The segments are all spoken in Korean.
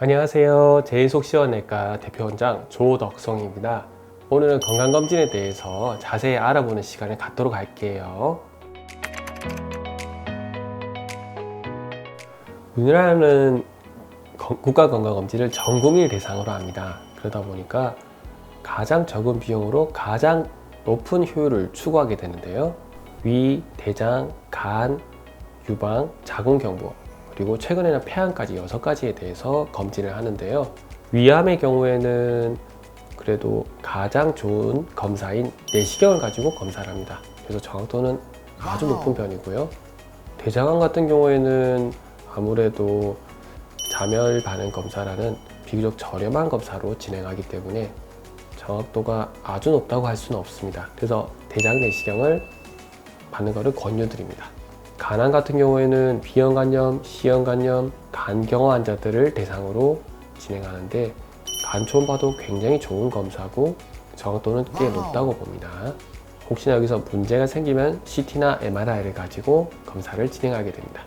안녕하세요. 제일속시원내과 대표원장 조덕성입니다. 오늘은 건강검진에 대해서 자세히 알아보는 시간을 갖도록 할게요. 우리나라는 국가건강검진을 전 국민을 대상으로 합니다. 그러다 보니까 가장 적은 비용으로 가장 높은 효율을 추구하게 되는데요. 위, 대장, 간, 유방, 자궁경부, 그리고 최근에는 폐암까지 6가지에 대해서 검진을 하는데요. 위암의 경우에는 그래도 가장 좋은 검사인 내시경을 가지고 검사를 합니다. 그래서 정확도는 아주 높은 편이고요. 대장암 같은 경우에는 아무래도 자멸 반응 검사라는 비교적 저렴한 검사로 진행하기 때문에 정확도가 아주 높다고 할 수는 없습니다. 그래서 대장 내시경을 받는 것을 권유드립니다. 간암 같은 경우에는 B형간염, C형간염, 간경화 환자들을 대상으로 진행하는데 간 초음파도 굉장히 좋은 검사고 정확도는 꽤 높다고 봅니다. 혹시나 여기서 문제가 생기면 CT나 MRI를 가지고 검사를 진행하게 됩니다.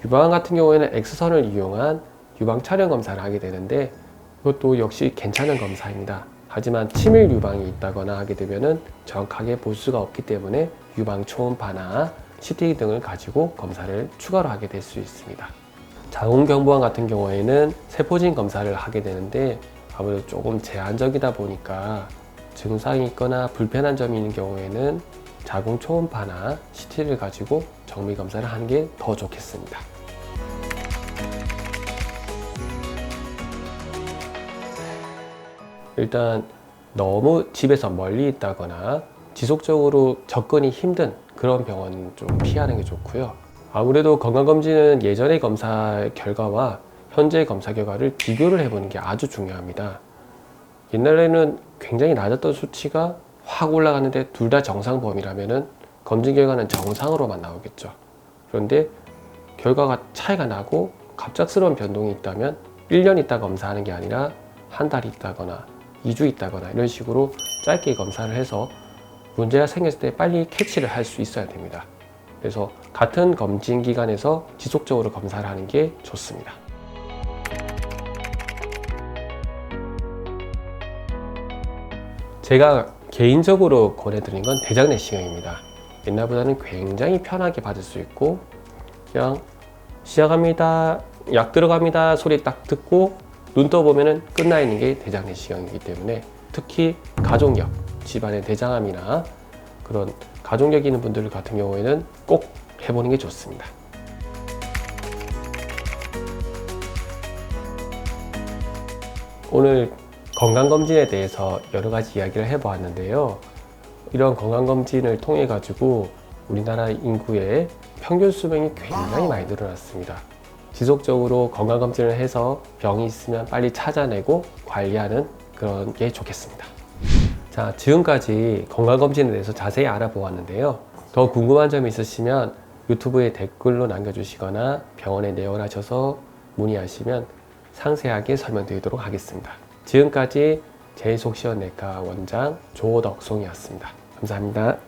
유방암 같은 경우에는 X선을 이용한 유방 촬영 검사를 하게 되는데 이것도 역시 괜찮은 검사입니다. 하지만 치밀 유방이 있다거나 하게 되면 정확하게 볼 수가 없기 때문에 유방 초음파나 CT 등을 가지고 검사를 추가로 하게 될 수 있습니다. 자궁경부암 같은 경우에는 세포진 검사를 하게 되는데 아무래도 조금 제한적이다 보니까 증상이 있거나 불편한 점이 있는 경우에는 자궁 초음파나 CT를 가지고 정밀 검사를 하는 게 더 좋겠습니다. 일단 너무 집에서 멀리 있다거나 지속적으로 접근이 힘든 그런 병원은 좀 피하는 게 좋고요. 아무래도 건강검진은 예전의 검사 결과와 현재의 검사 결과를 비교를 해보는 게 아주 중요합니다. 옛날에는 굉장히 낮았던 수치가 확 올라가는데 둘 다 정상 범위라면은 검진 결과는 정상으로만 나오겠죠. 그런데 결과가 차이가 나고 갑작스러운 변동이 있다면 1년 있다 검사하는 게 아니라 한 달 있다거나 2주 있다거나 이런 식으로 짧게 검사를 해서 문제가 생겼을 때 빨리 캐치를 할 수 있어야 됩니다. 그래서 같은 검진 기관에서 지속적으로 검사를 하는 게 좋습니다. 제가 개인적으로 권해드린 건 대장 내시경입니다. 옛날보다는 굉장히 편하게 받을 수 있고 그냥 시작합니다, 약 들어갑니다 소리 딱 듣고 눈 떠보면 끝나 있는 게 대장 내시경이기 때문에 특히 가족력, 집안의 대장암이나 그런 가족력 있는 분들 같은 경우에는 꼭 해보는 게 좋습니다. 오늘 건강검진에 대해서 여러 가지 이야기를 해보았는데요. 이런 건강검진을 통해 가지고 우리나라 인구의 평균 수명이 굉장히 많이 늘어났습니다. 지속적으로 건강검진을 해서 병이 있으면 빨리 찾아내고 관리하는 그런 게 좋겠습니다. 자, 지금까지 건강검진에 대해서 자세히 알아보았는데요. 더 궁금한 점이 있으시면 유튜브에 댓글로 남겨주시거나 병원에 내원하셔서 문의하시면 상세하게 설명드리도록 하겠습니다. 지금까지 제일속시원내과 원장 조덕송이었습니다. 감사합니다.